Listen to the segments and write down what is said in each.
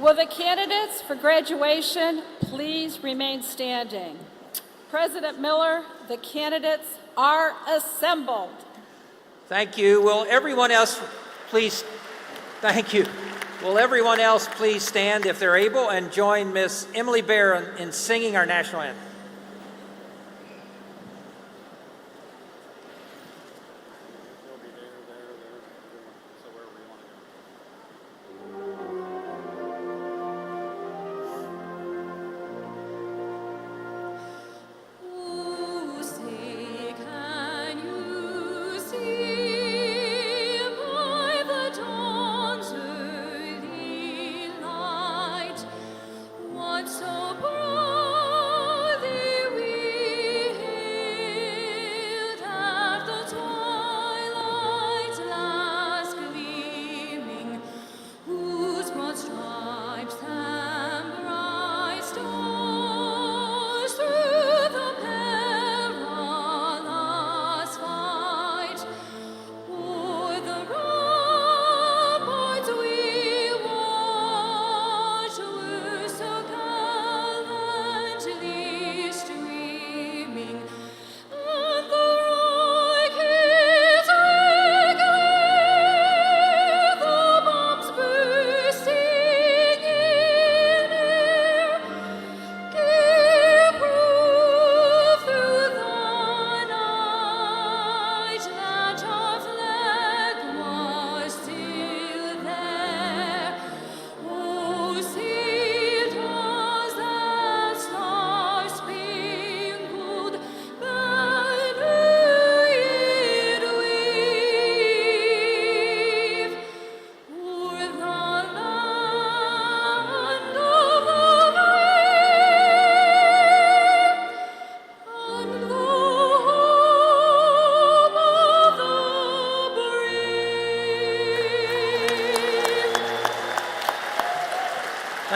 Will the candidates for graduation please remain standing? President Miller, the candidates are assembled. Thank you. Will everyone else please, thank you. Will everyone else please stand if they're able and join Miss Emily Barron in singing our national anthem.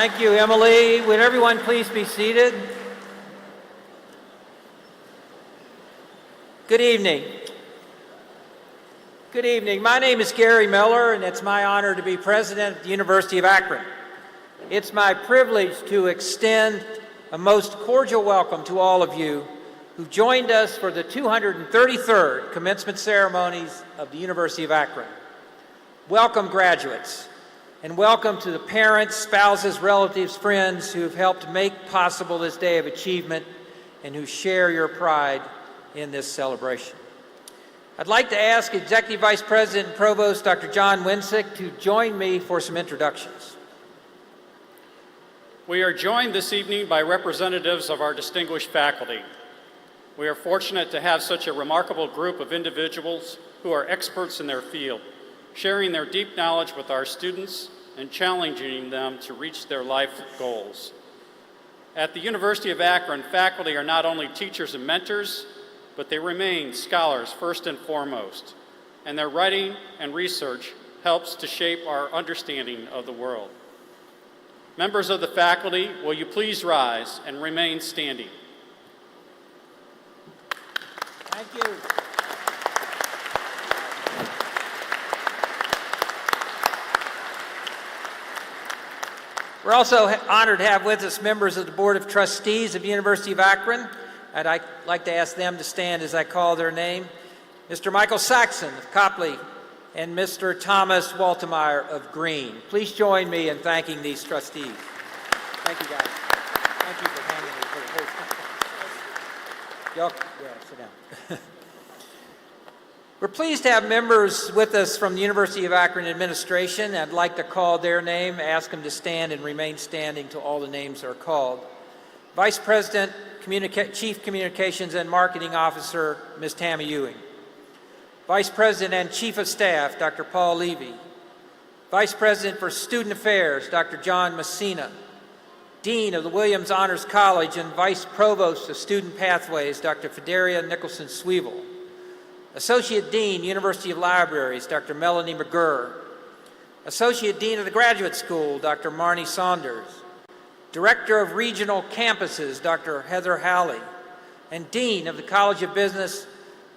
Thank you, Emily. Would everyone please be seated? Good evening. Good evening. My name is Gary Miller, and it's my honor to be president of the University of Akron. It's my privilege to extend a most cordial welcome to all of you who joined us for the 233rd commencement ceremonies of the University of Akron. Welcome, graduates. And welcome to the parents, spouses, relatives, friends who have helped make possible this day of achievement and who share your pride in this celebration. I'd like to ask Executive Vice President and Provost Dr. John Winsick to join me for some introductions. We are joined this evening by representatives of our distinguished faculty. We are fortunate to have such a remarkable group of individuals who are experts in their field, sharing their deep knowledge with our students and challenging them to reach their life goals. At the University of Akron, faculty are not only teachers and mentors, but they remain scholars first and foremost, and their writing and research helps to shape our understanding of the world. Members of the faculty, will you please rise and remain standing? Thank you. We're also honored to have with us members of the Board of Trustees of the University of Akron. I'd like to ask them to stand as I call their name. Mr. Michael Saxon of Copley and Mr. Thomas Waltemeyer of Green. Please join me in thanking these trustees. Thank you, guys. Thank you for hanging me for the whole time. Y'all, yeah, sit down. We're pleased to have members with us from the University of Akron administration. I'd like to call their name, ask them to stand and remain standing till all the names are called. Vice President, Chief Communications and Marketing Officer, Ms. Tammy Ewing. Vice President and Chief of Staff, Dr. Paul Levy. Vice President for Student Affairs, Dr. John Messina. Dean of the Williams Honors College and Vice Provost of Student Pathways, Dr. Federia Nicholson-Sweevel. Associate Dean, University of Libraries, Dr. Melanie McGurr. Associate Dean of the Graduate School, Dr. Marnie Saunders. Director of Regional Campuses, Dr. Heather Halley. And Dean of the College of Business,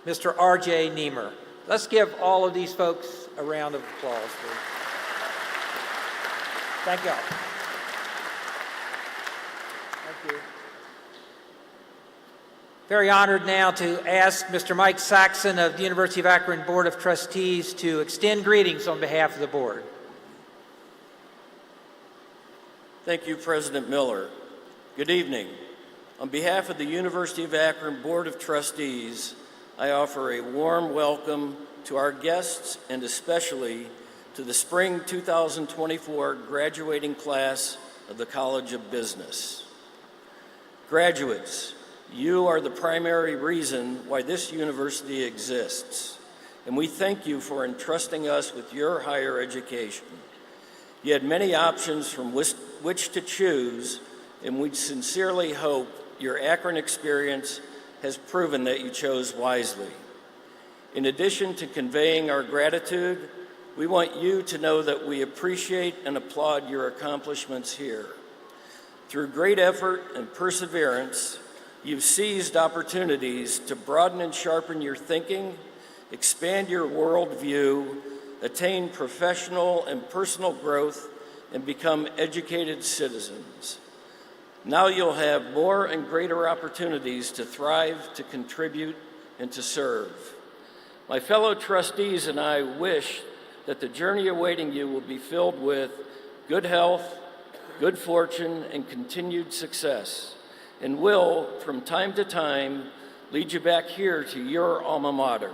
Mr. R.J. Niemer. Let's give all of these folks a round of applause, please. Thank you all. Thank you. Very honored now to ask Mr. Mike Saxon of the University of Akron Board of Trustees to extend greetings on behalf of the board. Thank you, President Miller. Good evening. On behalf of the University of Akron Board of Trustees, I offer a warm welcome to our guests and especially to the spring 2024 graduating class of the College of Business. Graduates, you are the primary reason why this university exists, and we thank you for entrusting us with your higher education. You had many options from which to choose, and we sincerely hope your Akron experience has proven that you chose wisely. In addition to conveying our gratitude, we want you to know that we appreciate and applaud your accomplishments here. Through great effort and perseverance, you've seized opportunities to broaden and sharpen your thinking, expand your worldview, attain professional and personal growth, and become educated citizens. Now you'll have more and greater opportunities to thrive, to contribute, and to serve. My fellow trustees and I wish that the journey awaiting you will be filled with good health, good fortune, and continued success, and will, from time to time, lead you back here to your alma mater.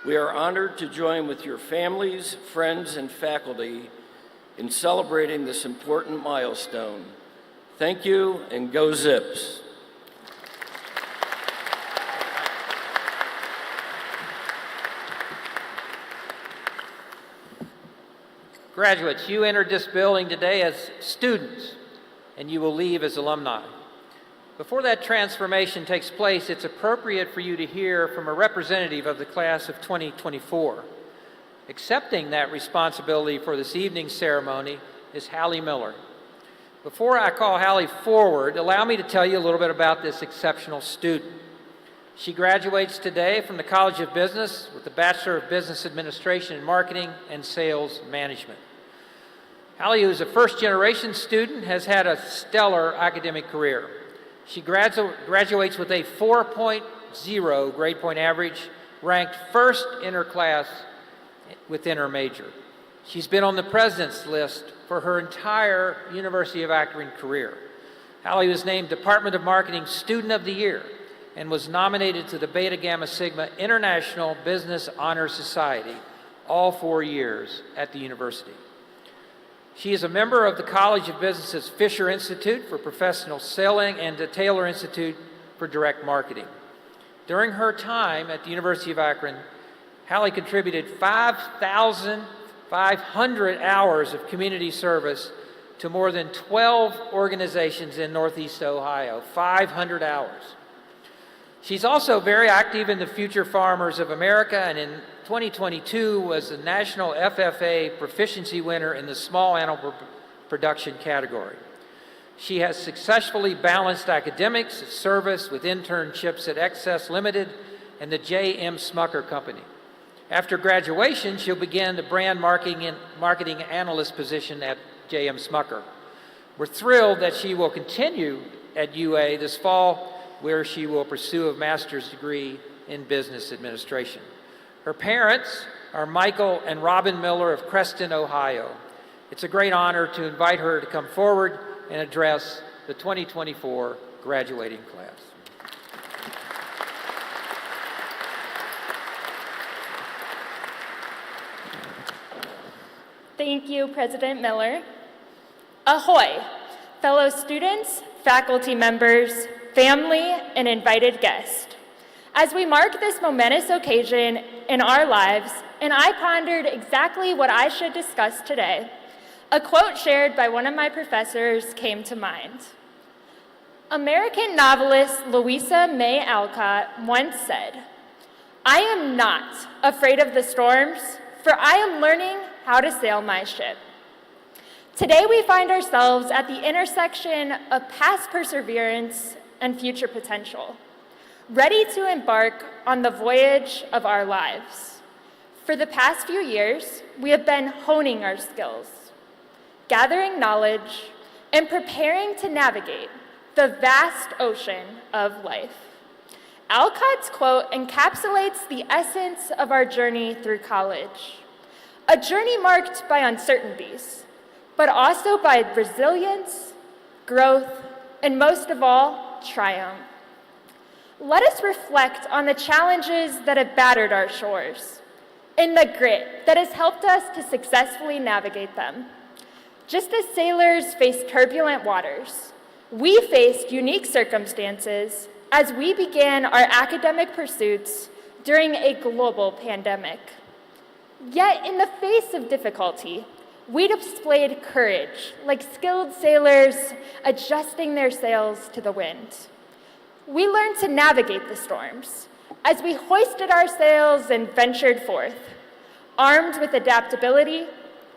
We are honored to join with your families, friends, and faculty in celebrating this important milestone. Thank you, and go Zips. Graduates, you entered this building today as students, and you will leave as alumni. Before that transformation takes place, it's appropriate for you to hear from a representative of the class of 2024. Accepting that responsibility for this evening's ceremony is Hallie Miller. Before I call Hallie forward, allow me to tell you a little bit about this exceptional student. She graduates today from the College of Business with a Bachelor of Business Administration in Marketing and Sales Management. Hallie, who is a first-generation student, has had a stellar academic career. She graduates with a 4.0 grade point average, ranked first in her class within her major. She's been on the president's list for her entire University of Akron career. Hallie was named Department of Marketing Student of the Year and was nominated to the Beta Gamma Sigma International Business Honor Society all 4 years at the university. She is a member of the College of Business's Fisher Institute for Professional Selling and the Taylor Institute for Direct Marketing. During her time at the University of Akron, Hallie contributed 5,500 hours of community service to more than 12 organizations in Northeast Ohio, 500 hours. She's also very active in the Future Farmers of America, and in 2022 was the National FFA Proficiency winner in the small animal production category. She has successfully balanced academics, service with internships at Excess Limited and the J.M. Smucker Company. After graduation, she'll begin the brand marketing analyst position at J.M. Smucker. We're thrilled that she will continue at UA this fall, where she will pursue a master's degree in business administration. Her parents are Michael and Robin Miller of Creston, Ohio. It's a great honor to invite her to come forward and address the 2024 graduating class. Thank you, President Miller. Ahoy, fellow students, faculty members, family, and invited guests. As we mark this momentous occasion in our lives, and I pondered exactly what I should discuss today, a quote shared by one of my professors came to mind. American novelist Louisa May Alcott once said, "I am not afraid of the storms, for I am learning how to sail my ship." Today we find ourselves at the intersection of past perseverance and future potential, ready to embark on the voyage of our lives. For the past few years, we have been honing our skills, gathering knowledge, and preparing to navigate the vast ocean of life. Alcott's quote encapsulates the essence of our journey through college, a journey marked by uncertainties, but also by resilience, growth, and most of all, triumph. Let us reflect on the challenges that have battered our shores and the grit that has helped us to successfully navigate them. Just as sailors face turbulent waters, we faced unique circumstances as we began our academic pursuits during a global pandemic. Yet in the face of difficulty, we displayed courage, like skilled sailors adjusting their sails to the wind. We learned to navigate the storms as we hoisted our sails and ventured forth, armed with adaptability,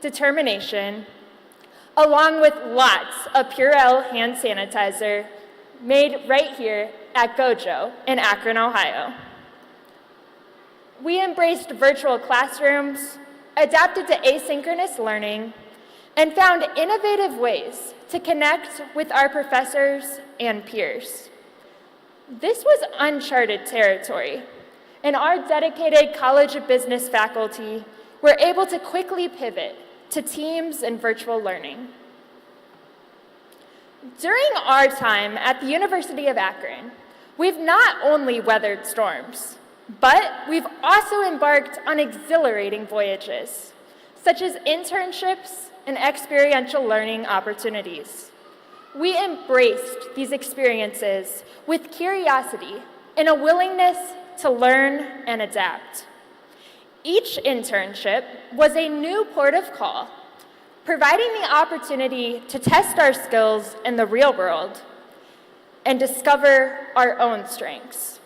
determination, along with lots of Purell hand sanitizer made right here at Gojo in Akron, Ohio. We embraced virtual classrooms, adapted to asynchronous learning, and found innovative ways to connect with our professors and peers. This was uncharted territory, and our dedicated College of Business faculty were able to quickly pivot to Teams and virtual learning. During our time at the University of Akron, we've not only weathered storms, but we've also embarked on exhilarating voyages, such as internships and experiential learning opportunities. We embraced these experiences with curiosity and a willingness to learn and adapt. Each internship was a new port of call, providing the opportunity to test our skills in the real world and discover our own strengths.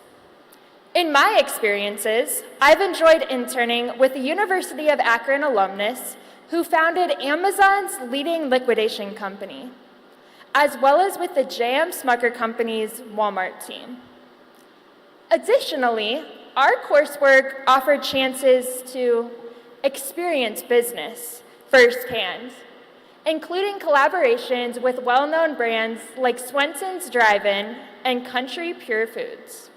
In my experiences, I've enjoyed interning with the University of Akron alumnus who founded Amazon's leading liquidation company, as well as with the J.M. Smucker Company's Walmart team. Additionally, our coursework offered chances to experience business firsthand, including collaborations with well-known brands like Swenson's Drive-In and Country Pure Foods.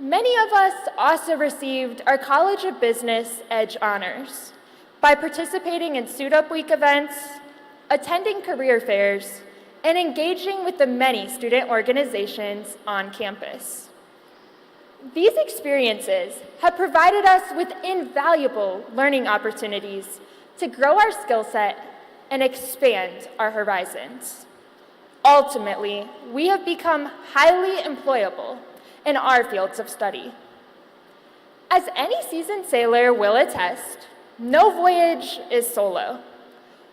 Many of us also received our College of Business Edge honors by participating in Suit-Up Week events, attending career fairs, and engaging with the many student organizations on campus. These experiences have provided us with invaluable learning opportunities to grow our skill set and expand our horizons. Ultimately, we have become highly employable in our fields of study. As any seasoned sailor will attest, no voyage is solo.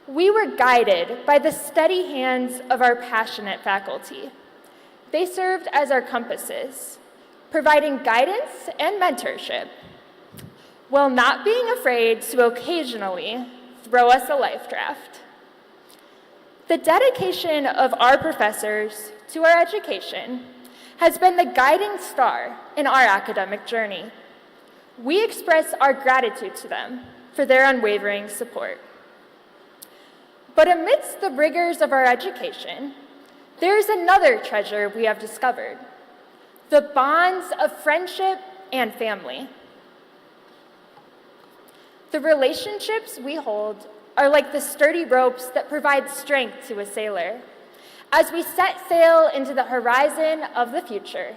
We were guided by the steady hands of our passionate faculty. They served as our compasses, providing guidance and mentorship, while not being afraid to occasionally throw us a life draft. The dedication of our professors to our education has been the guiding star in our academic journey. We express our gratitude to them for their unwavering support. But amidst the rigors of our education, there is another treasure we have discovered: the bonds of friendship and family. The relationships we hold are like the sturdy ropes that provide strength to a sailor. As we set sail into the horizon of the future,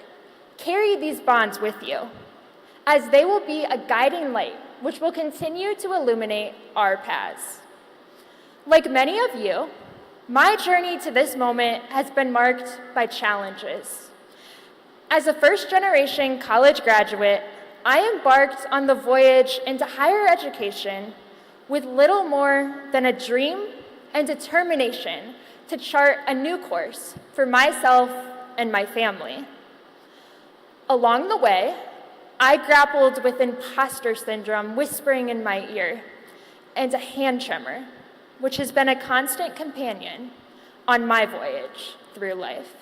carry these bonds with you, as they will be a guiding light which will continue to illuminate our paths. Like many of you, my journey to this moment has been marked by challenges. As a first-generation college graduate, I embarked on the voyage into higher education with little more than a dream and determination to chart a new course for myself and my family. Along the way, I grappled with imposter syndrome whispering in my ear and a hand tremor, which has been a constant companion on my voyage through life.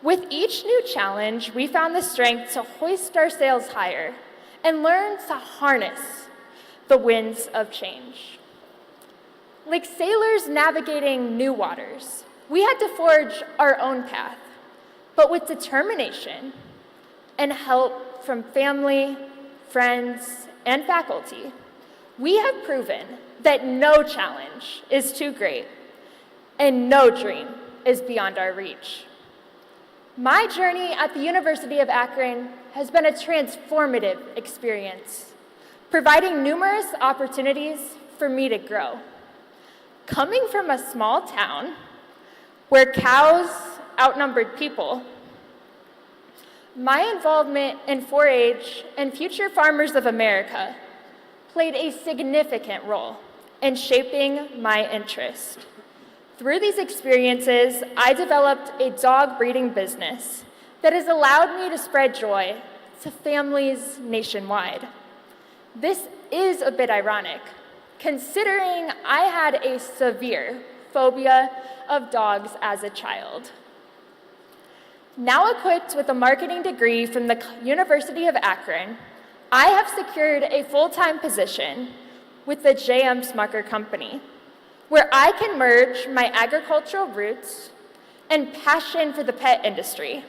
With each new challenge, we found the strength to hoist our sails higher and learn to harness the winds of change. Like sailors navigating new waters, we had to forge our own path, but with determination and help from family, friends, and faculty, we have proven that no challenge is too great and no dream is beyond our reach. My journey at the University of Akron has been a transformative experience, providing numerous opportunities for me to grow. Coming from a small town where cows outnumbered people, my involvement in 4-H and Future Farmers of America played a significant role in shaping my interest. Through these experiences, I developed a dog breeding business that has allowed me to spread joy to families nationwide. This is a bit ironic, considering I had a severe phobia of dogs as a child. Now equipped with a marketing degree from the University of Akron, I have secured a full-time position with the J.M. Smucker Company, where I can merge my agricultural roots and passion for the pet industry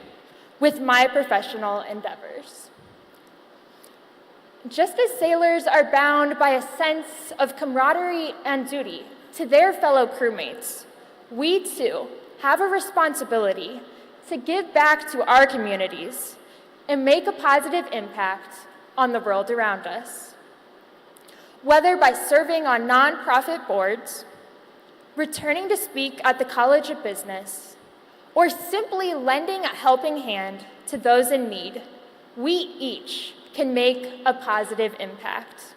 with my professional endeavors. Just as sailors are bound by a sense of camaraderie and duty to their fellow crewmates, we too have a responsibility to give back to our communities and make a positive impact on the world around us. Whether by serving on nonprofit boards, returning to speak at the College of Business, or simply lending a helping hand to those in need, we each can make a positive impact.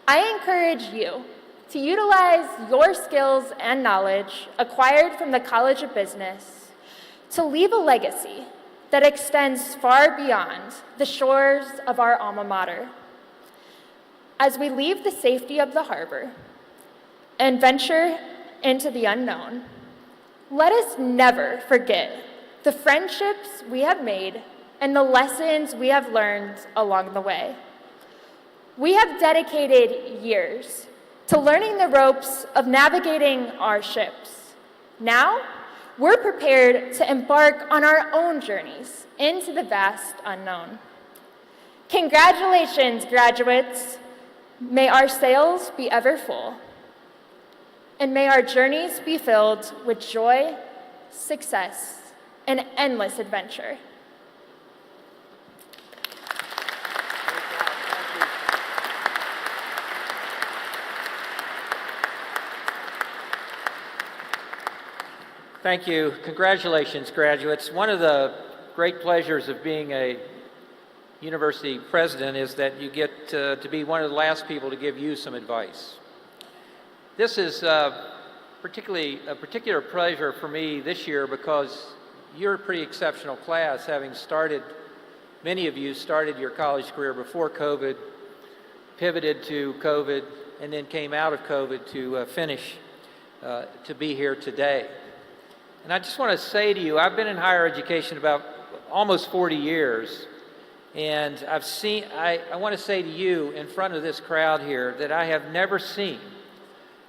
I encourage you to utilize your skills and knowledge acquired from the College of Business to leave a legacy that extends far beyond the shores of our alma mater. As we leave the safety of the harbor and venture into the unknown, let us never forget the friendships we have made and the lessons we have learned along the way. We have dedicated years to learning the ropes of navigating our ships. Now, we're prepared to embark on our own journeys into the vast unknown. Congratulations, graduates. May our sails be ever full, and may our journeys be filled with joy, success, and endless adventure. Thank you. Congratulations, graduates. One of the great pleasures of being a university president is that you get to be one of the last people to give you some advice. This is a particular pleasure for me this year because you're a pretty exceptional class, having started, many of you started your college career before COVID, pivoted to COVID, and then came out of COVID to finish to be here today. And I just want to say to you, I've been in higher education about almost 40 years, and I want to say to you in front of this crowd here that I have never seen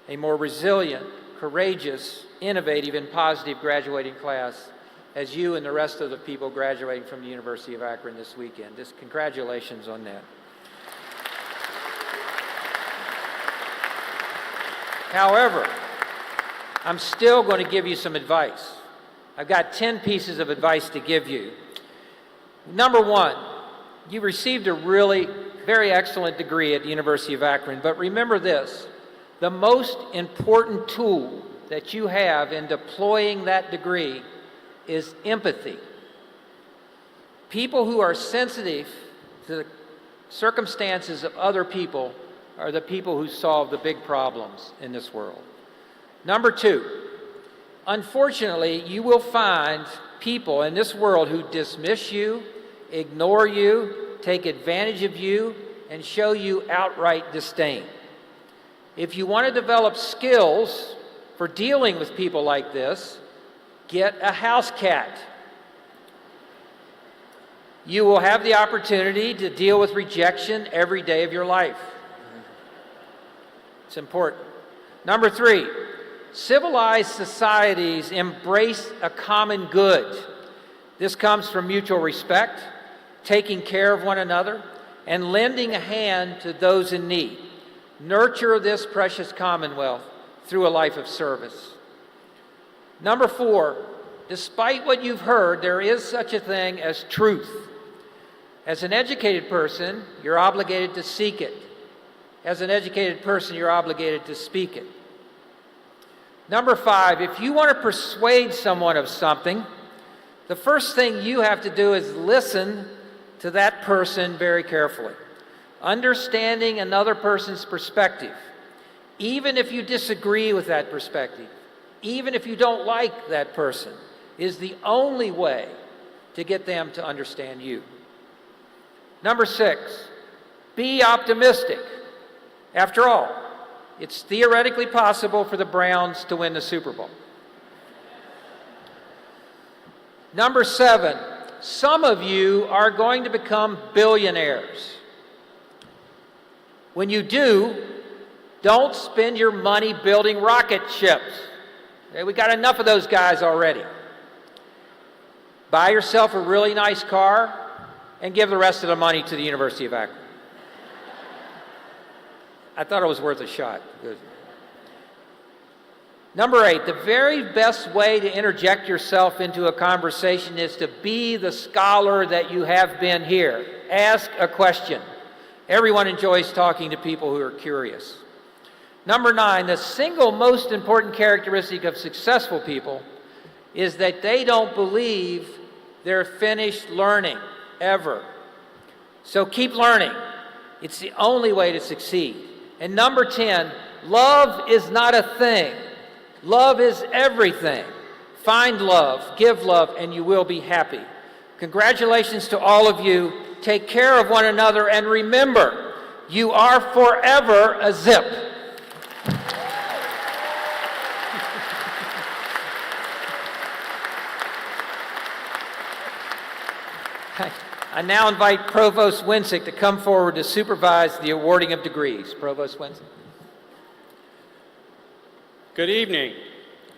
a more resilient, courageous, innovative, and positive graduating class as you and the rest of the people graduating from the University of Akron this weekend. Just congratulations on that. However, I'm still going to give you some advice. I've got 10 pieces of advice to give you. Number one, you received a really very excellent degree at the University of Akron, but remember this, the most important tool that you have in deploying that degree is empathy. People who are sensitive to the circumstances of other people are the people who solve the big problems in this world. Number two, unfortunately, you will find people in this world who dismiss you, ignore you, take advantage of you, and show you outright disdain. If you want to develop skills for dealing with people like this, get a house cat. You will have the opportunity to deal with rejection every day of your life. It's important. Number three, civilized societies embrace a common good. This comes from mutual respect, taking care of one another, and lending a hand to those in need. Nurture this precious commonwealth through a life of service. Number four, despite what you've heard, there is such a thing as truth. As an educated person, you're obligated to seek it. As an educated person, you're obligated to speak it. Number five, if you want to persuade someone of something, the first thing you have to do is listen to that person very carefully. Understanding another person's perspective, even if you disagree with that perspective, even if you don't like that person, is the only way to get them to understand you. Number six, be optimistic. After all, it's theoretically possible for the Browns to win the Super Bowl. Number seven, some of you are going to become billionaires. When you do, don't spend your money building rocket ships. Okay, we got enough of those guys already. Buy yourself a really nice car and give the rest of the money to the University of Akron. I thought it was worth a shot. Good. Number eight, the very best way to interject yourself into a conversation is to be the scholar that you have been here. Ask a question. Everyone enjoys talking to people who are curious. Number nine, the single most important characteristic of successful people is that they don't believe they're finished learning, ever. So keep learning. It's the only way to succeed. And number 10, love is not a thing. Love is everything. Find love, give love, and you will be happy. Congratulations to all of you. Take care of one another, and remember, you are forever a zip. I now invite Provost Winsick to come forward to supervise the awarding of degrees. Provost Winsick. Good evening.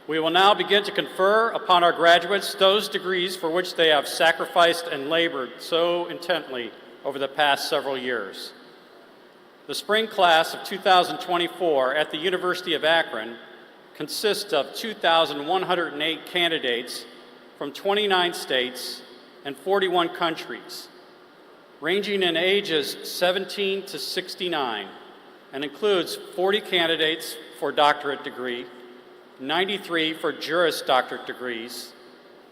We will now begin to confer upon our graduates those degrees for which they have sacrificed and labored so intently over the past several years. The spring class of 2024 at the University of Akron consists of 2,108 candidates from 29 states and 41 countries, ranging in ages 17 to 69, and includes 40 candidates for doctorate degree, 93 for Juris Doctorate degrees,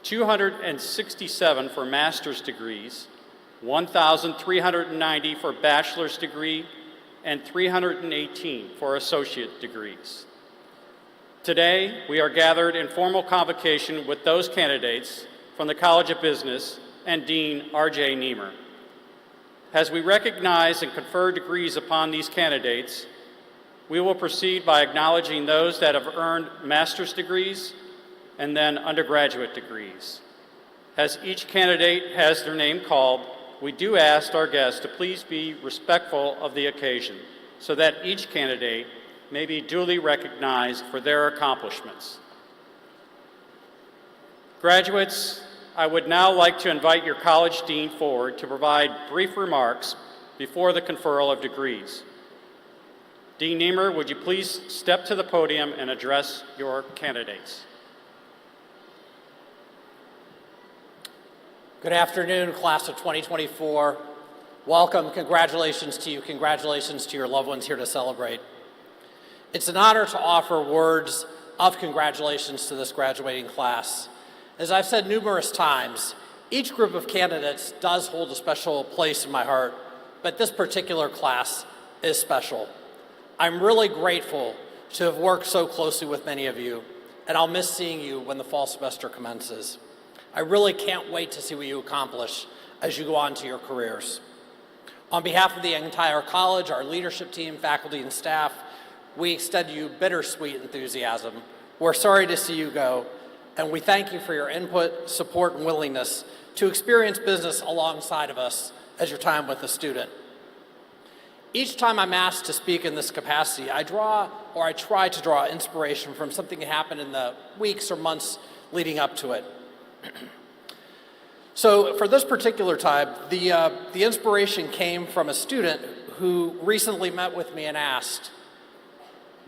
267 for master's degrees, 1,390 for bachelor's degree, and 318 for associate degrees. Today, we are gathered in formal convocation with those candidates from the College of Business and Dean R.J. Niemer. As we recognize and confer degrees upon these candidates, we will proceed by acknowledging those that have earned master's degrees and then undergraduate degrees. As each candidate has their name called, we do ask our guests to please be respectful of the occasion so that each candidate may be duly recognized for their accomplishments. Graduates, I would now like to invite your college dean forward to provide brief remarks before the conferral of degrees. Dean Niemer, would you please step to the podium and address your candidates? Good afternoon, class of 2024. Welcome, congratulations to you, congratulations to your loved ones here to celebrate. It's an honor to offer words of congratulations to this graduating class. As I've said numerous times, each group of candidates does hold a special place in my heart, but this particular class is special. I'm really grateful to have worked so closely with many of you, and I'll miss seeing you when the fall semester commences. I really can't wait to see what you accomplish as you go on to your careers. On behalf of the entire college, our leadership team, faculty, and staff, we extend you bittersweet enthusiasm. We're sorry to see you go, and we thank you for your input, support, and willingness to experience business alongside of us as your time with a student. Each time I'm asked to speak in this capacity, I try to draw inspiration from something that happened in the weeks or months leading up to it. So for this particular time, the inspiration came from a student who recently met with me and asked,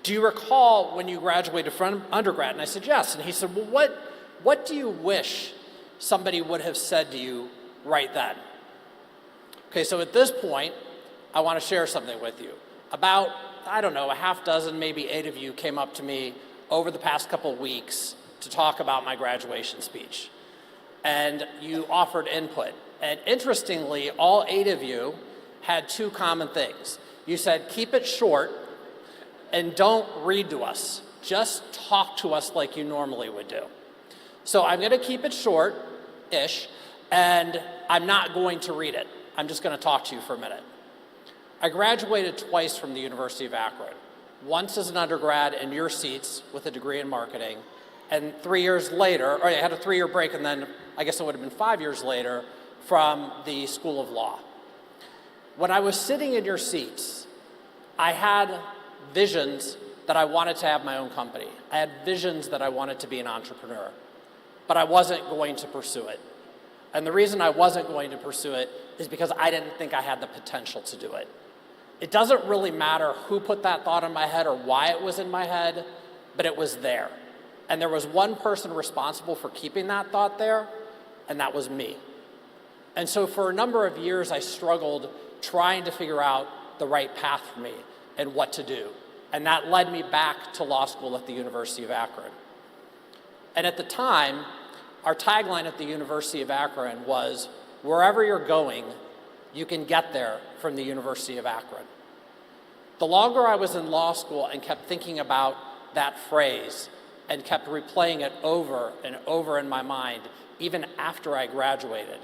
"Do you recall when you graduated from undergrad?" And I said, "Yes." And he said, "Well, what do you wish somebody would have said to you right then?" Okay, so at this point, I want to share something with you. About, I don't know, a half dozen, maybe 8 of you came up to me over the past couple weeks to talk about my graduation speech. And you offered input. And interestingly, all 8 of you had 2 common things. You said, keep it short and don't read to us. Just talk to us like you normally would do. So I'm going to keep it short-ish, and I'm not going to read it. I'm just going to talk to you for a minute. I graduated twice from the University of Akron. Once as an undergrad in your seats with a degree in marketing, and 3 years later, or I had a 3-year break, and then I guess it would have been 5 years later from the School of Law. When I was sitting in your seats, I had visions that I wanted to have my own company. I had visions that I wanted to be an entrepreneur, but I wasn't going to pursue it. And the reason I wasn't going to pursue it is because I didn't think I had the potential to do it. It doesn't really matter who put that thought in my head or why it was in my head, but it was there. And there was one person responsible for keeping that thought there, and that was me. And so for a number of years, I struggled trying to figure out the right path for me and what to do. And that led me back to law school at the University of Akron. And at the time, our tagline at the University of Akron was, "Wherever you're going, you can get there from the University of Akron." The longer I was in law school and kept thinking about that phrase and kept replaying it over and over in my mind, even after I graduated,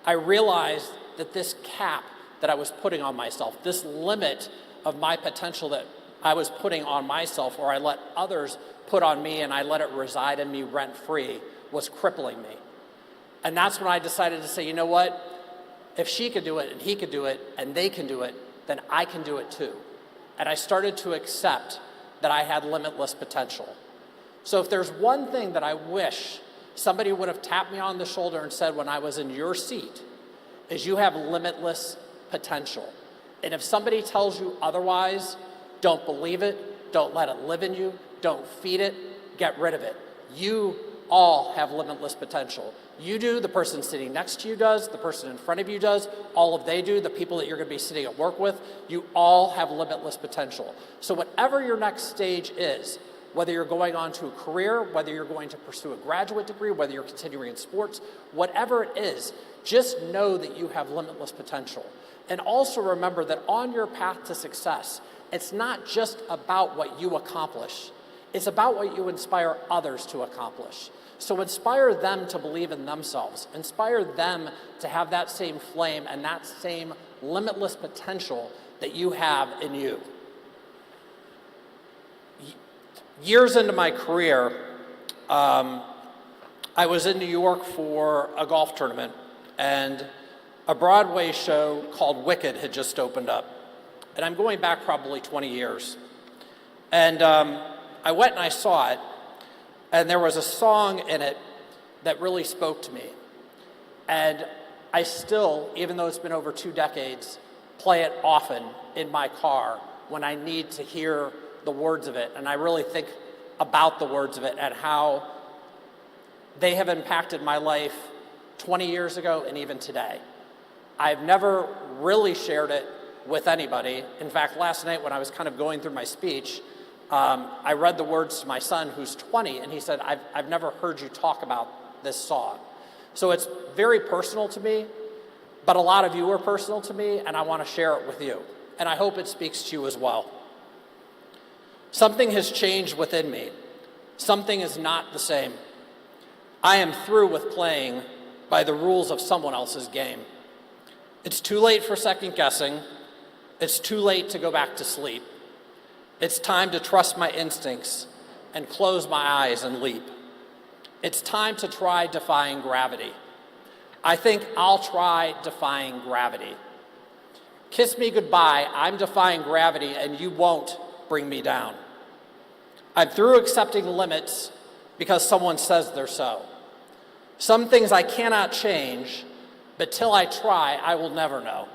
I realized that this cap that I was putting on myself, this limit of my potential that I was putting on myself, or I let others put on me and I let it reside in me rent-free, was crippling me. And that's when I decided to say, you know what? If she could do it and he could do it and they can do it, then I can do it too. And I started to accept that I had limitless potential. So if there's one thing that I wish somebody would have tapped me on the shoulder and said when I was in your seat, is you have limitless potential. And if somebody tells you otherwise, don't believe it, don't let it live in you, don't feed it, get rid of it. You all have limitless potential. You do, the person sitting next to you does, the person in front of you does, all of they do, the people that you're going to be sitting at work with, you all have limitless potential. So whatever your next stage is, whether you're going on to a career, whether you're going to pursue a graduate degree, whether you're continuing in sports, whatever it is, just know that you have limitless potential. And also remember that on your path to success, it's not just about what you accomplish. It's about what you inspire others to accomplish. So inspire them to believe in themselves. Inspire them to have that same flame and that same limitless potential that you have in you. Years into my career, I was in New York for a golf tournament, and a Broadway show called Wicked had just opened up. And I'm going back probably 20 years. And I went and I saw it, and there was a song in it that really spoke to me. And I still, even though it's been over 2 decades, play it often in my car when I need to hear the words of it. And I really think about the words of it and how they have impacted my life 20 years ago and even today. I've never really shared it with anybody. In fact, last night when I was kind of going through my speech, I read the words to my son, who's 20, and he said, I've never heard you talk about this song. So it's very personal to me, but a lot of you are personal to me, and I want to share it with you. And I hope it speaks to you as well. Something has changed within me. Something is not the same. I am through with playing by the rules of someone else's game. It's too late for second guessing. It's too late to go back to sleep. It's time to trust my instincts and close my eyes and leap. It's time to try defying gravity. I think I'll try defying gravity. Kiss me goodbye, I'm defying gravity, and you won't bring me down. I'm through accepting limits because someone says they're so. Some things I cannot change, but till I try, I will never know.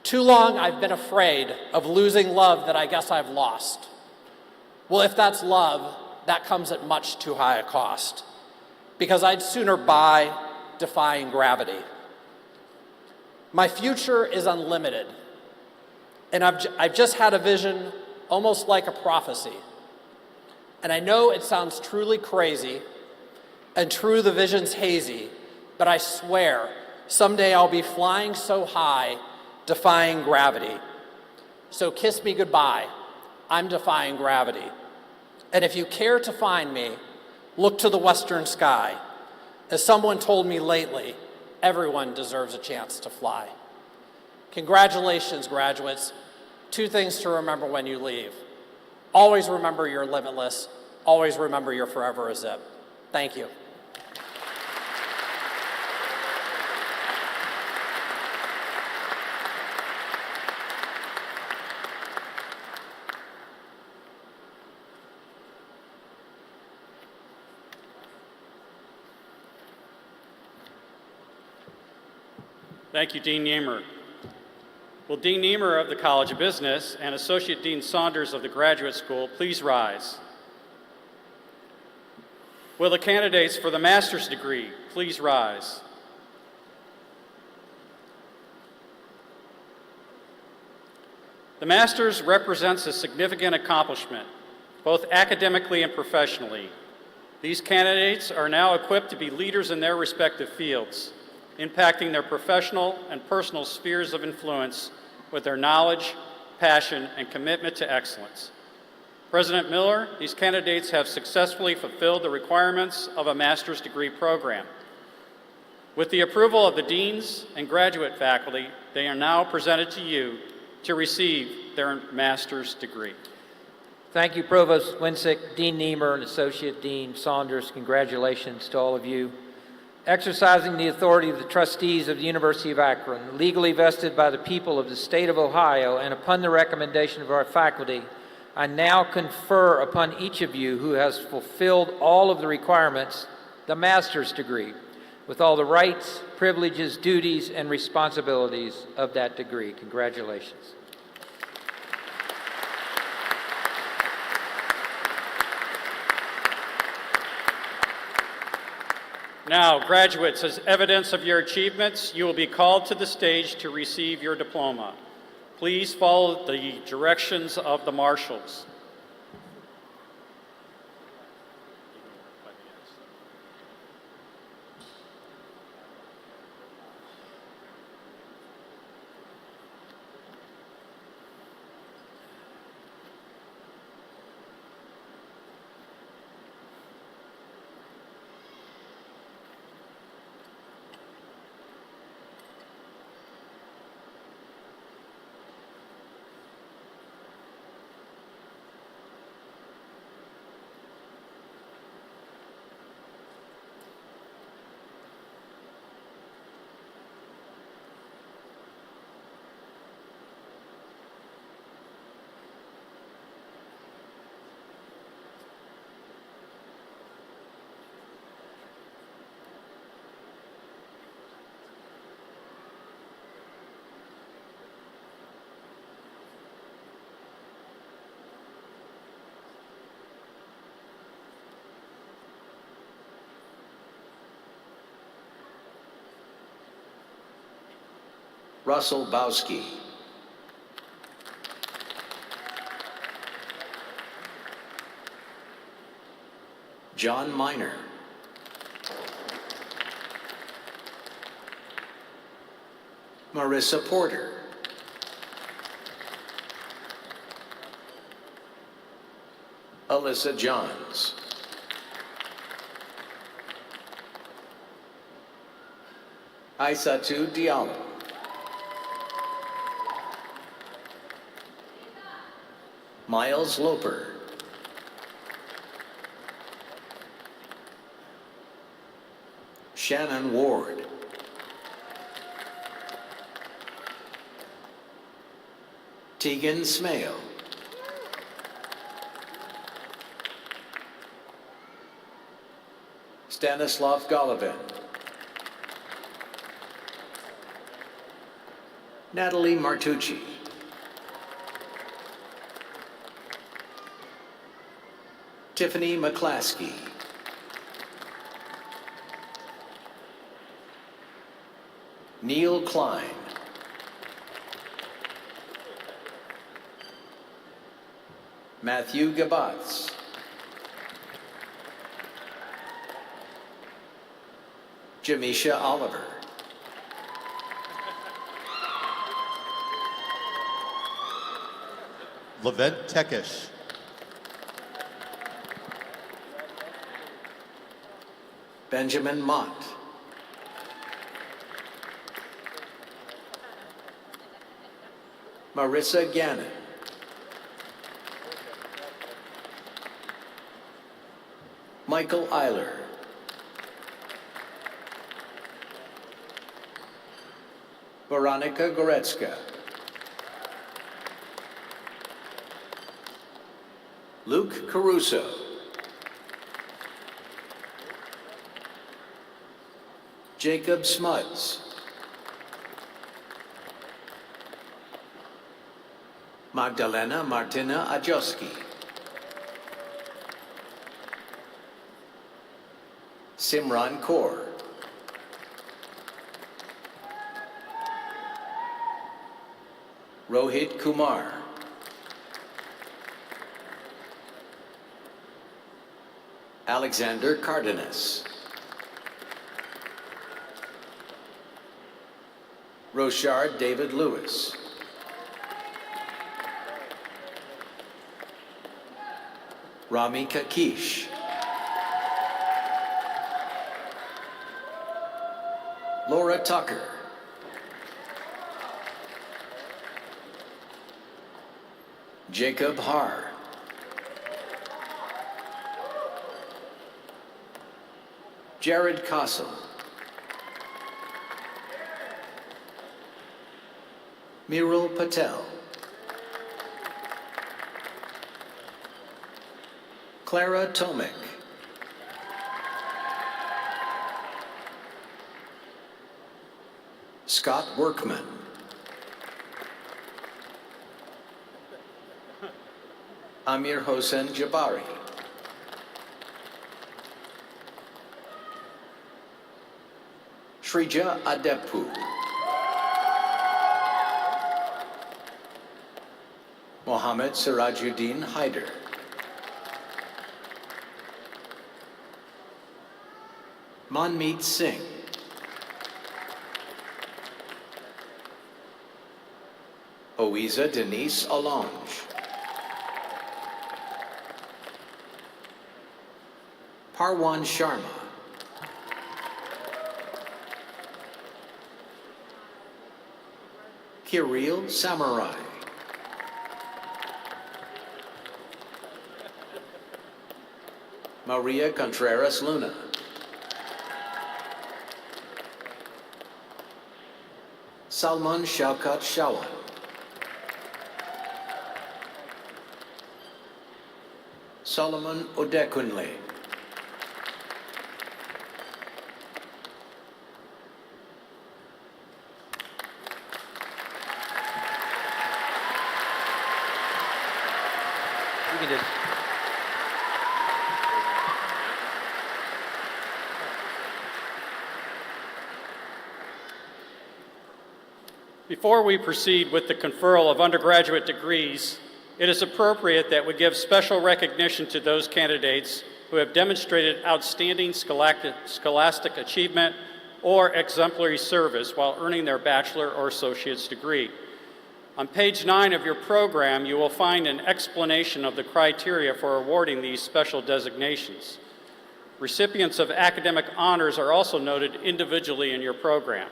Too long I've been afraid of losing love that I guess I've lost. Well, if that's love, that comes at much too high a cost, because I'd sooner buy defying gravity. My future is unlimited, and I've just had a vision almost like a prophecy. And I know it sounds truly crazy, and true the vision's hazy, but I swear someday I'll be flying so high, defying gravity. So kiss me goodbye, I'm defying gravity. And if you care to find me, look to the western sky. As someone told me lately, everyone deserves a chance to fly. Congratulations, graduates. 2 things to remember when you leave. Always remember you're limitless. Always remember you're forever a zip. Thank you. Thank you, Dean Niemer. Will Dean Niemer of the College of Business and Associate Dean Saunders of the Graduate School please rise? Will the candidates for the master's degree please rise? The master's represents a significant accomplishment, both academically and professionally. These candidates are now equipped to be leaders in their respective fields, impacting their professional and personal spheres of influence with their knowledge, passion, and commitment to excellence. President Miller, these candidates have successfully fulfilled the requirements of a master's degree program. With the approval of the deans and graduate faculty, they are now presented to you to receive their master's degree. Thank you, Provost Winsick, Dean Niemer, and Associate Dean Saunders. Congratulations to all of you. Exercising the authority of the trustees of the University of Akron, legally vested by the people of the state of Ohio, and upon the recommendation of our faculty, I now confer upon each of you who has fulfilled all of the requirements the master's degree, with all the rights, privileges, duties, and responsibilities of that degree. Congratulations. Now, graduates, as evidence of your achievements, you will be called to the stage to receive your diploma. Please follow the directions of the marshals. Russell Bowski. John Miner. Marissa Porter. Alyssa Johns. Aissatou Diallo. Miles Loper. Shannon Ward. Tegan Smale. Stanislav Golovin. Natalie Martucci. Tiffany McClaskey. Neil Klein. Matthew Gabatz. Jamisha Oliver. Levent Tekish. Benjamin Mott. Marissa Gannon. Michael Eiler. Veronica Goretzka. Luke Caruso. Jacob Smuds. Magdalena Martina Ajoski. Simran Kaur. Rohit Kumar. Alexander Cardenas. Roshard David Lewis. Rami Kakish. Laura Tucker. Jacob Haar. Jared Castle. Miral Patel. Clara Tomic. Scott Workman. Amir Hossein Jabari. Shrija Adepu. Mohammed Sirajuddin Haider. Manmeet Singh. Oiza Denise Alonge. Parwan Sharma. Kirill Samurai. Maria Contreras Luna. Salman Shaukat Shawan. Solomon Odekunle. You can just Before we proceed with the conferral of undergraduate degrees, it is appropriate that we give special recognition to those candidates who have demonstrated outstanding scholastic achievement or exemplary service while earning their bachelor or associate's degree. On page 9 of your program, you will find an explanation of the criteria for awarding these special designations. Recipients of academic honors are also noted individually in your program.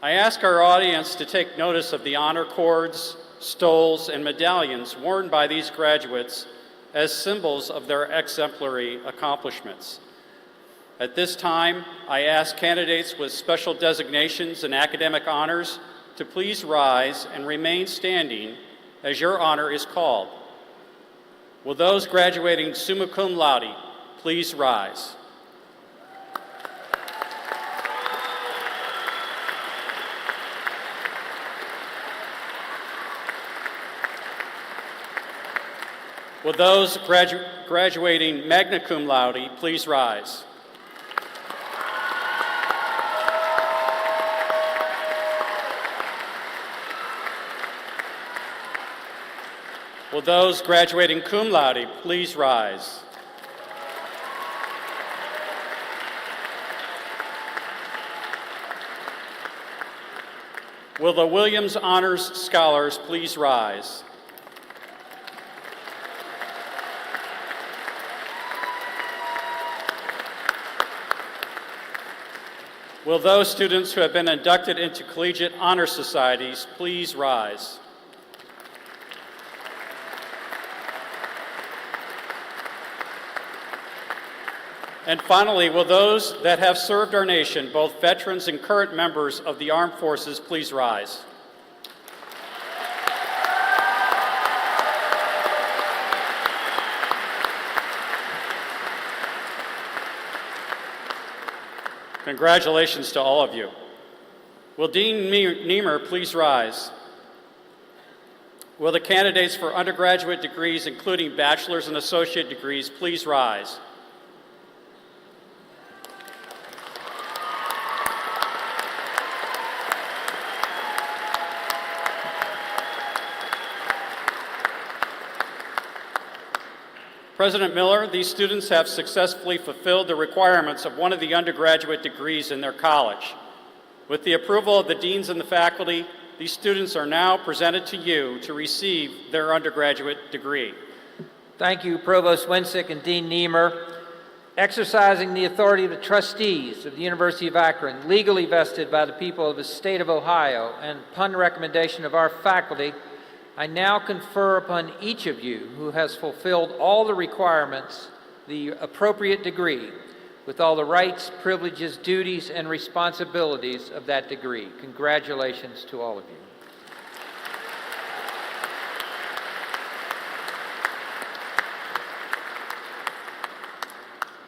I ask our audience to take notice of the honor cords, stoles, and medallions worn by these graduates as symbols of their exemplary accomplishments. At this time, I ask candidates with special designations and academic honors to please rise and remain standing as your honor is called. Will those graduating summa cum laude please rise? Will those graduating magna cum laude please rise? Will those graduating cum laude please rise? Will the Williams Honors Scholars please rise? Will those students who have been inducted into collegiate honor societies please rise? And finally, will those that have served our nation, both veterans and current members of the armed forces, please rise? Congratulations to all of you. Will Dean Niemer please rise? Will the candidates for undergraduate degrees, including bachelor's and associate degrees, please rise? President Miller, these students have successfully fulfilled the requirements of one of the undergraduate degrees in their college. With the approval of the deans and the faculty, these students are now presented to you to receive their undergraduate degree. Thank you, Provost Winsick and Dean Niemer. Exercising the authority of the trustees of the University of Akron, legally vested by the people of the state of Ohio, and upon recommendation of our faculty, I now confer upon each of you who has fulfilled all the requirements the appropriate degree with all the rights, privileges, duties, and responsibilities of that degree. Congratulations to all of you.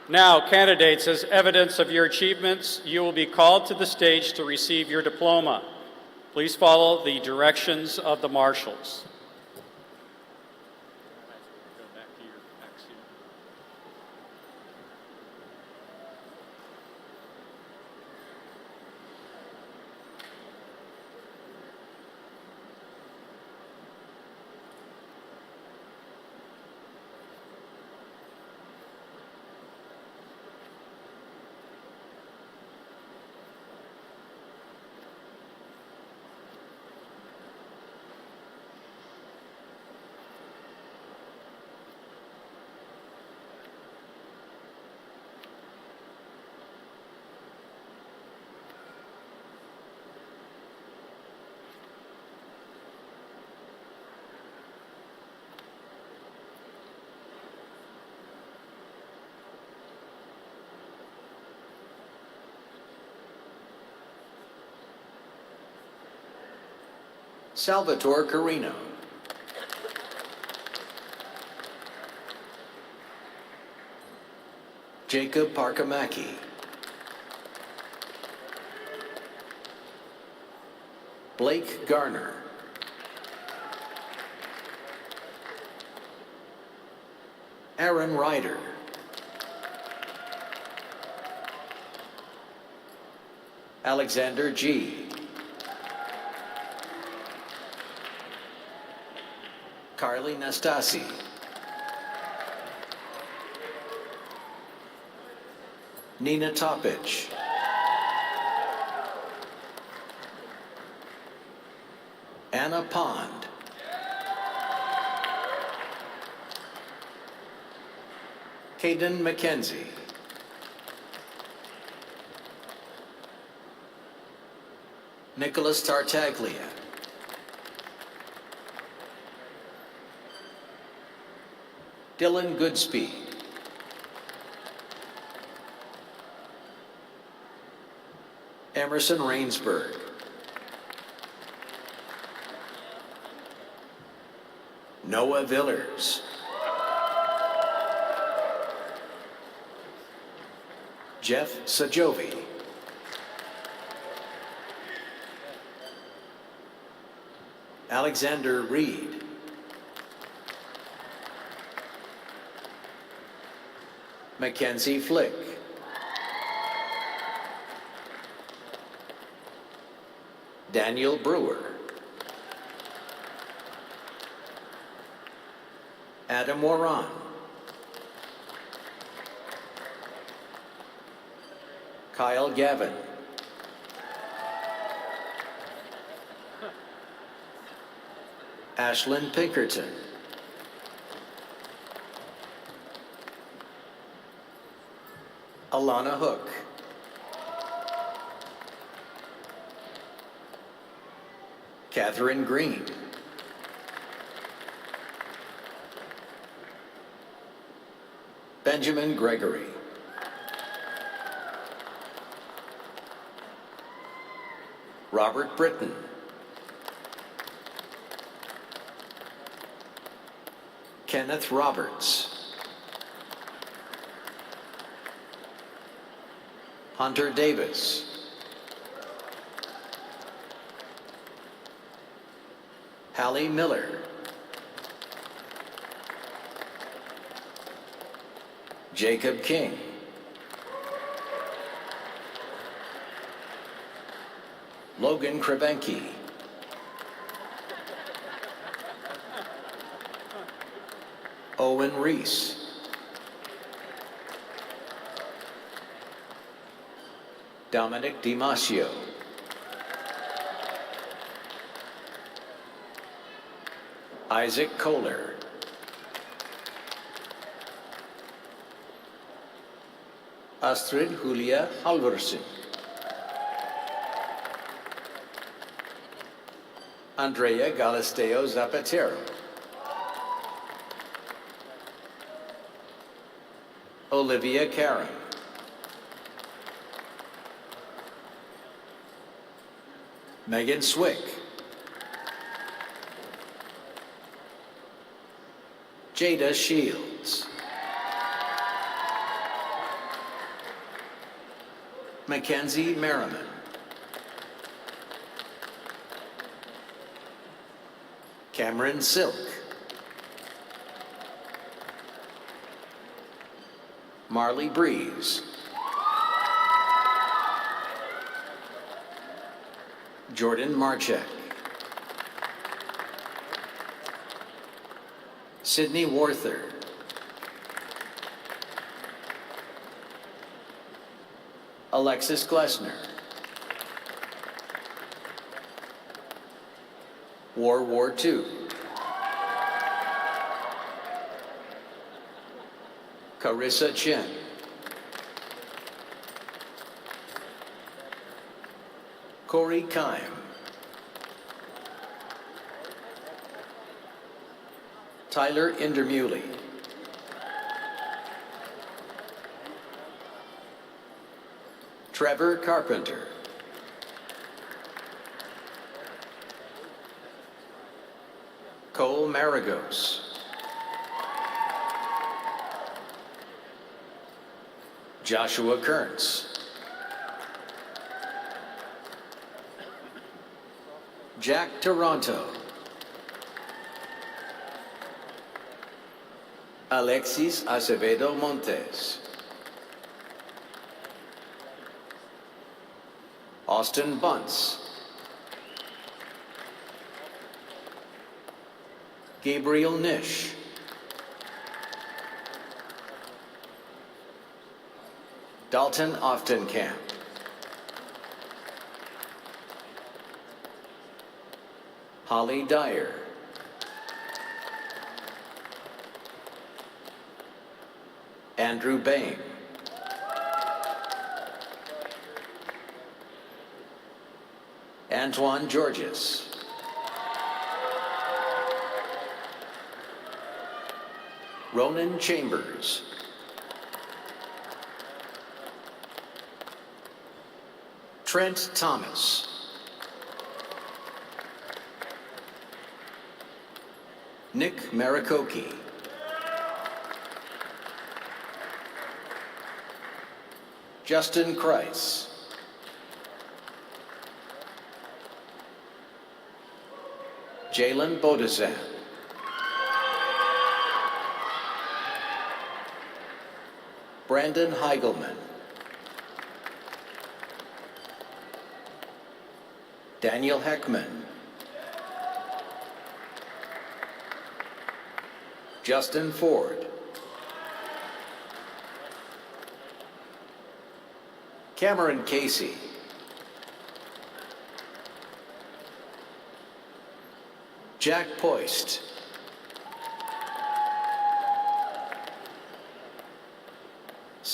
Now, candidates, as evidence of your achievements, you will be called to the stage to receive your diploma. Please follow the directions of the marshals. Salvatore Carino. Jacob Parkamaki. Blake Garner. Aaron Ryder. Alexander G. Carly Nastasi. Nina Topic. Anna Pond. Caden McKenzie. Nicholas Tartaglia. Dylan Goodspeed. Emerson Rainsberg. Noah Villers. Jeff Sajovi. Alexander Reed. Mackenzie Flick. Daniel Brewer. Adam Moran. Kyle Gavin. Ashlyn Pinkerton. Alana Hook. Catherine Green. Benjamin Gregory. Robert Britton. Kenneth Roberts. Hunter Davis. Hallie Miller. Jacob King. Logan Krebenke. Owen Reese. Dominic DiMasio. Isaac Kohler. Astrid Julia Halvorsen. Andrea Galisteo Zapatero. Olivia Karen. Megan Swick. Jada Shields. Mackenzie Merriman. Cameron Silk. Marley Breeze. Jordan Marchek. Sydney Warther. Alexis Glessner. World War II. Carissa Chen. Corey Kime. Tyler Indermuley. Trevor Carpenter. Cole Maragos. Joshua Kearns. Jack Toronto. Alexis Acevedo Montes. Austin Bunce. Gabriel Nish. Dalton Oftenkamp. Holly Dyer. Andrew Bain. Antoine Georges. Ronan Chambers. Trent Thomas. Nick Marikoki. Justin Kreis. Jalen Bodazan. Brandon Heigelman. Daniel Heckman. Justin Ford. Cameron Casey. Jack Poist.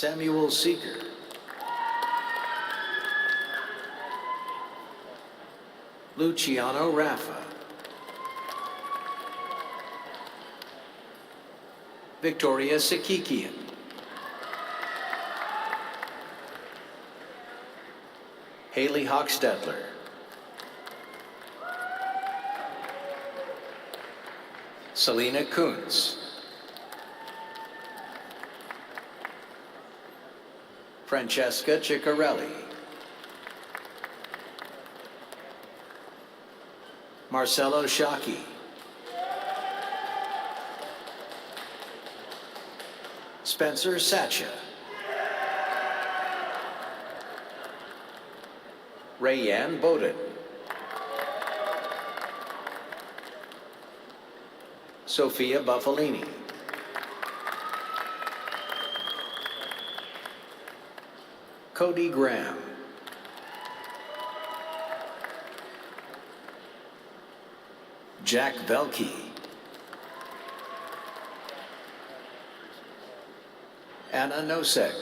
Samuel Seeger. Luciano Raffa. Victoria Sakikian. Haley Hochstetler. Selena Kuntz. Francesca Ciccarelli. Marcelo Shockey. Spencer Satcha. Rayanne Bowden. Sophia Buffalini. Cody Graham. Jack Velke. Anna Nosek.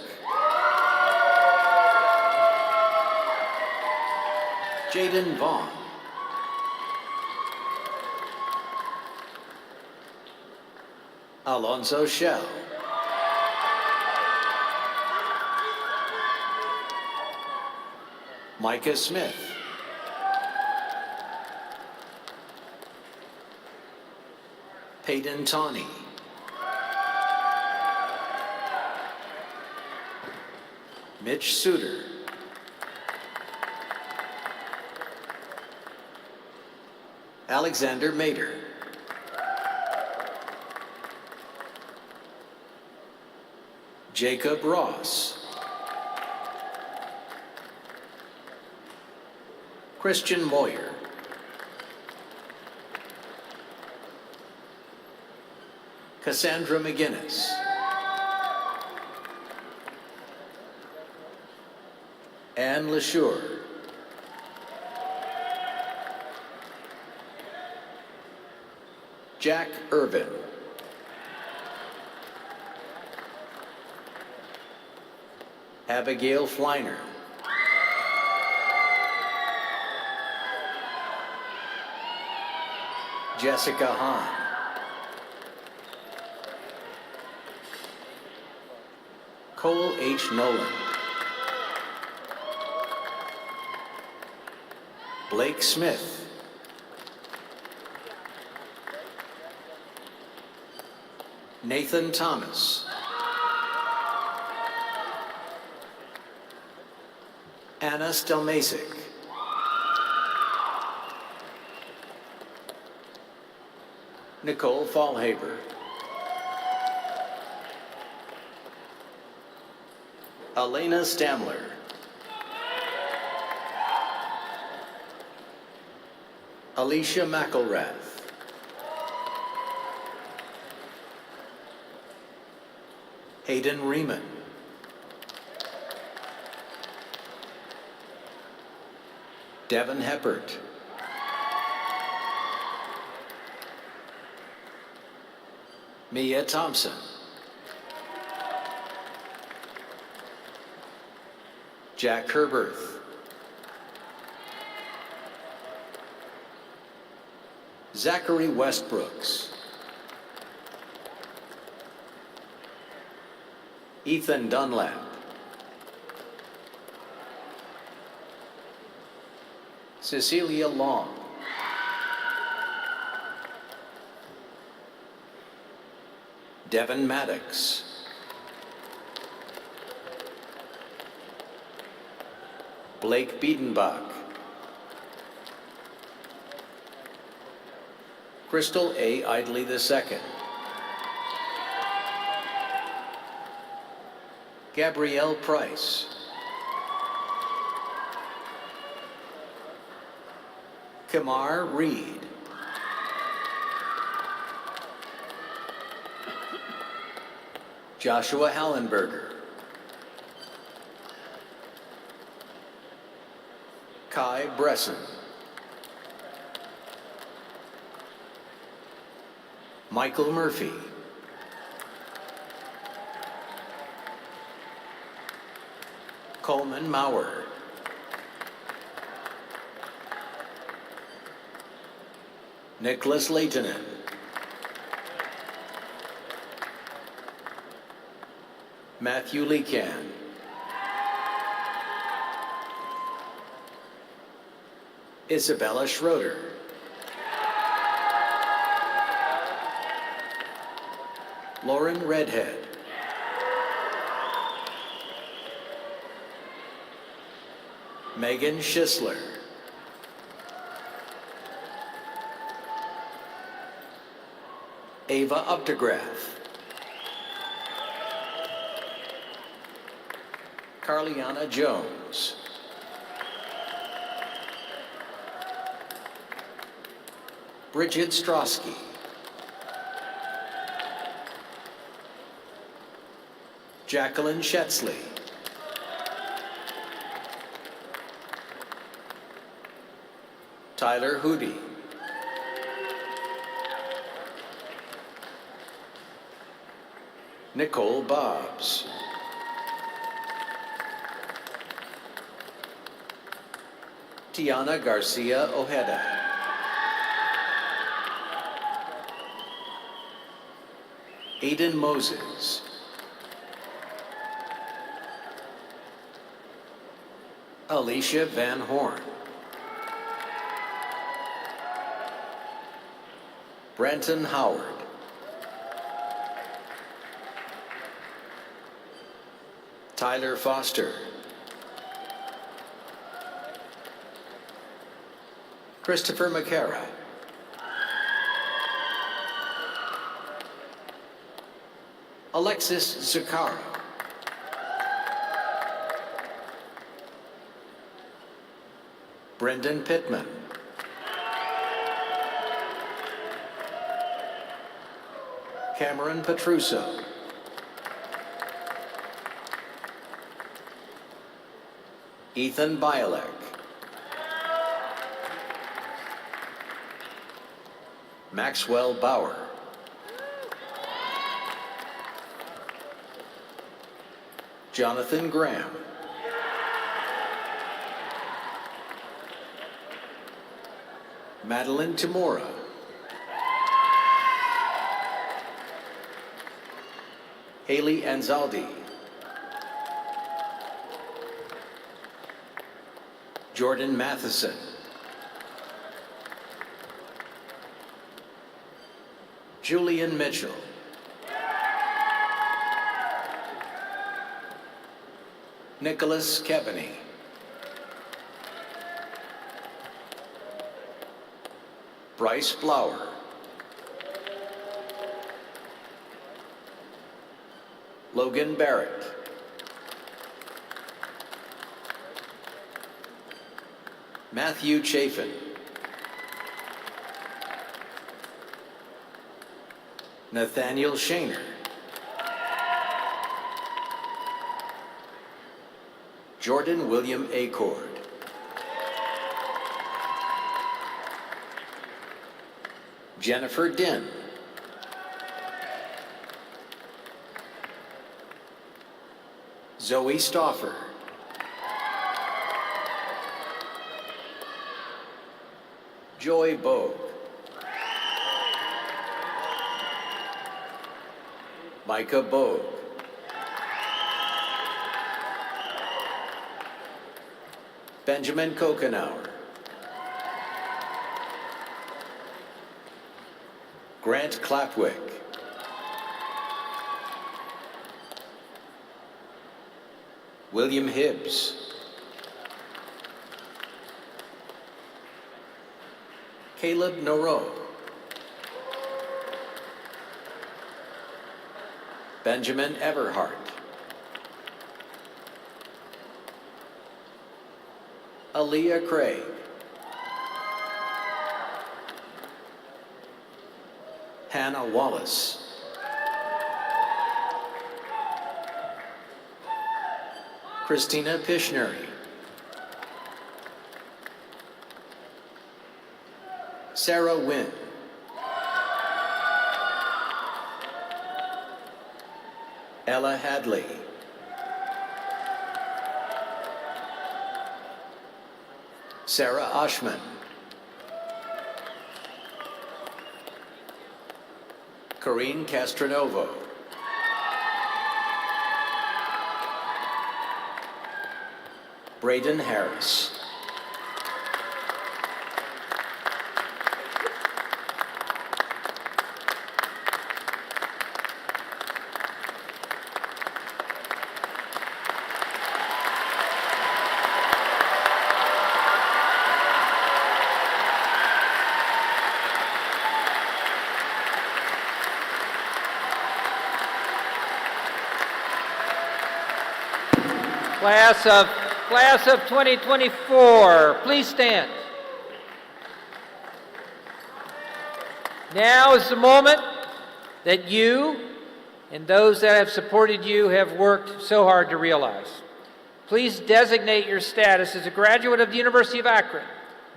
Jaden Vaughn. Alonzo Shell. Micah Smith. Peyton Tawney. Mitch Suter. Alexander Mater. Jacob Ross. Christian Moyer. Cassandra McGinnis. Anne LeSure. Jack Irvin. Abigail Fleiner. Jessica Hahn. Cole H. Nolan. Blake Smith. Nathan Thomas. Anna Stelmasic. Nicole Fallhaber. Elena Stamler. Alicia McElrath. Hayden Riemann. Devin Heppert. Mia Thompson. Jack Herberth. Zachary Westbrooks. Ethan Dunlap. Cecilia Long. Devin Maddox. Blake Biedenbach. Crystal A. Idley II. Gabrielle Price. Kamar Reed. Joshua Hallenberger. Kai Bresson. Michael Murphy. Coleman Maurer. Nicholas Leitonen. Matthew Lecan. Isabella Schroeder. Lauren Redhead. Megan Schisler. Ava Updegraff. Carliana Jones. Bridget Strosky. Jacqueline Shetzley. Tyler Hootie. Nicole Bobbs. Tiana Garcia Ojeda. Aiden Moses. Alicia Van Horn. Brenton Howard. Tyler Foster. Christopher McCara. Alexis Zuccaro. Brendan Pittman. Cameron Petruso. Ethan Bialek. Maxwell Bauer. Jonathan Graham. Madeline Timora. Haley Anzaldi. Jordan Matheson. Julian Mitchell. Nicholas Kebany. Bryce Flower. Logan Barrett. Matthew Chafin. Nathaniel Shaner. Jordan William Acord. Jennifer Din. Zoe Stauffer. Joy Bogue. Micah Bogue. Benjamin Kokenauer. Grant Clapwick. William Hibbs. Caleb Noro. Benjamin Everhart. Aaliyah Craig. Hannah Wallace. Christina Pishneri. Sarah Wynn. Ella Hadley. Sarah Oshman. Corrine Castronovo. Braden Harris. Class of 2024, please stand. Now is the moment that you and those that have supported you have worked so hard to realize. Please designate your status as a graduate of the University of Akron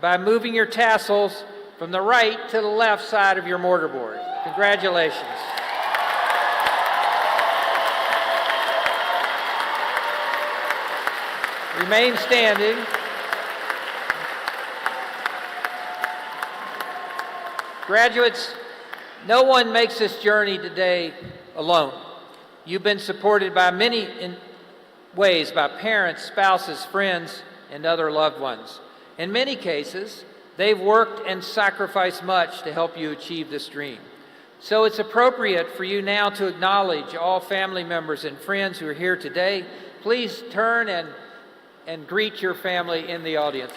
by moving your tassels from the right to the left side of your mortarboard. Congratulations. Remain standing. Graduates, no one makes this journey today alone. You've been supported by many ways by parents, spouses, friends, and other loved ones. In many cases, they've worked and sacrificed much to help you achieve this dream. So it's appropriate for you now to acknowledge all family members and friends who are here today. Please turn and greet your family in the audience.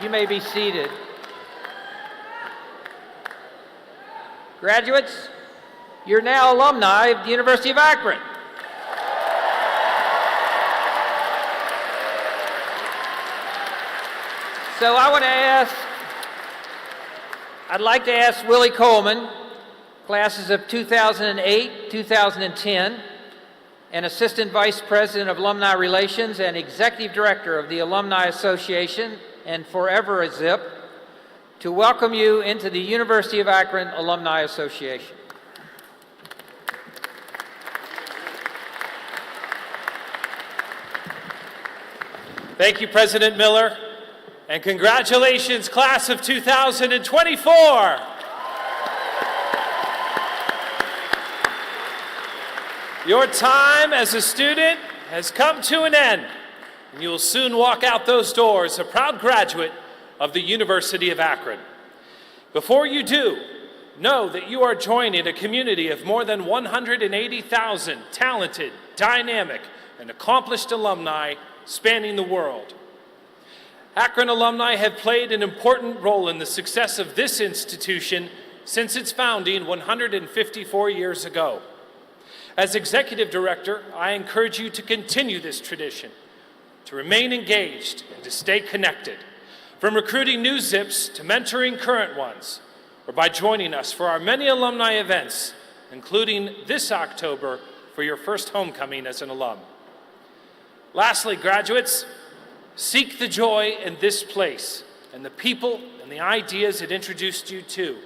You may be seated. Graduates, you're now alumni of the University of Akron. So I'd like to ask Willie Coleman, classes of 2008, 2010, and Assistant Vice President of Alumni Relations and Executive Director of the Alumni Association and Forever a Zip, to welcome you into the University of Akron Alumni Association. Thank you, President Miller, and congratulations, class of 2024. Your time as a student has come to an end, and you will soon walk out those doors a proud graduate of the University of Akron. Before you do, know that you are joining a community of more than 180,000 talented, dynamic, and accomplished alumni spanning the world. Akron alumni have played an important role in the success of this institution since its founding 154 years ago. As Executive Director, I encourage you to continue this tradition, to remain engaged, and to stay connected. from recruiting new Zips to mentoring current ones, or by joining us for our many alumni events, including this October for your first homecoming as an alum. Lastly, graduates, seek the joy in this place and the people and the ideas it introduced you to.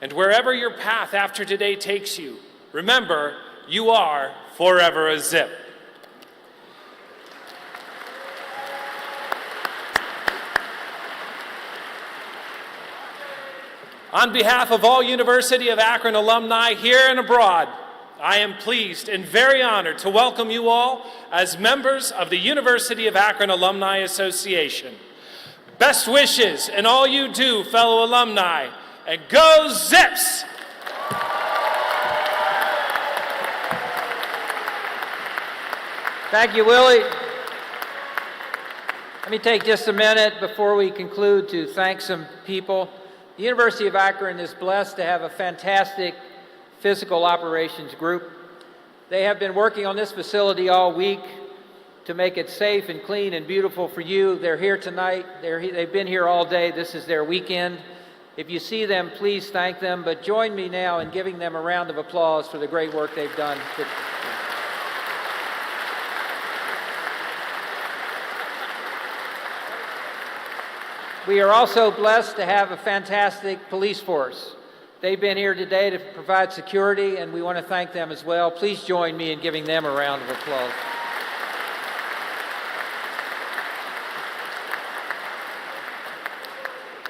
And wherever your path after today takes you, remember, you are forever a Zip. On behalf of all University of Akron alumni here and abroad, I am pleased and very honored to welcome you all as members of the University of Akron Alumni Association. Best wishes in all you do, fellow alumni, and go Zips! Thank you, Willie. Let me take just a minute before we conclude to thank some people. The University of Akron is blessed to have a fantastic physical operations group. They have been working on this facility all week to make it safe and clean and beautiful for you. They're here tonight. They've been here all day. This is their weekend. If you see them, please thank them, but join me now in giving them a round of applause for the great work they've done. We are also blessed to have a fantastic police force. They've been here today to provide security, and we want to thank them as well. Please join me in giving them a round of applause.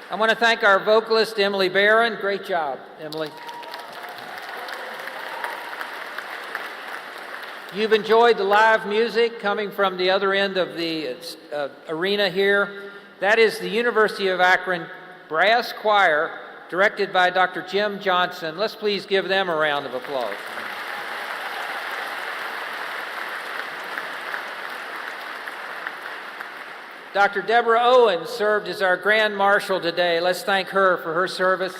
I want to thank our vocalist, Emily Barron. Great job, Emily. You've enjoyed the live music coming from the other end of the arena here. That is the University of Akron Brass Choir, directed by Dr. Jim Johnson. Let's please give them a round of applause. Dr. Deborah Owens served as our Grand Marshal today. Let's thank her for her service.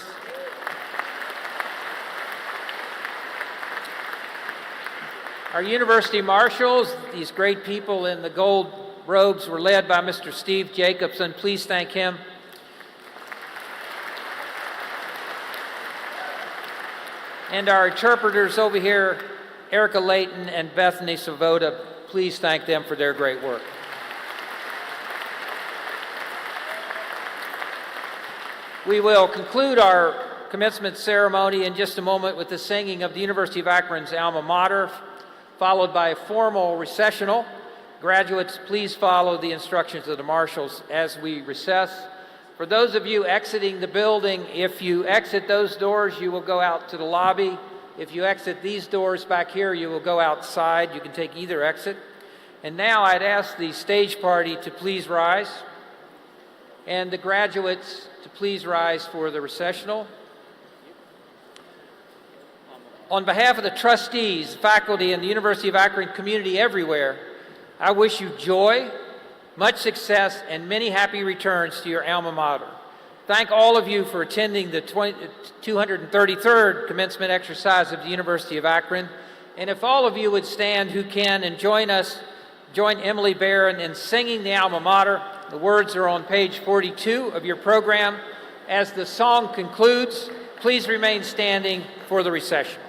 Our university marshals, these great people in the gold robes, were led by Mr. Steve Jacobson. Please thank him. And our interpreters over here, Erica Layton and Bethany Savoda, please thank them for their great work. We will conclude our commencement ceremony in just a moment with the singing of the University of Akron's alma mater, followed by a formal recessional. Graduates, please follow the instructions of the marshals as we recess. For those of you exiting the building, if you exit those doors, you will go out to the lobby. If you exit these doors back here, you will go outside. You can take either exit. And now I'd ask the stage party to please rise, and the graduates to please rise for the recessional. On behalf of the trustees, faculty, and the University of Akron community everywhere, I wish you joy, much success, and many happy returns to your alma mater. Thank all of you for attending the 233rd commencement exercise of the University of Akron. And if all of you would stand who can and join Emily Barron in singing the alma mater. The words are on page 42 of your program. As the song concludes, please remain standing for the recession.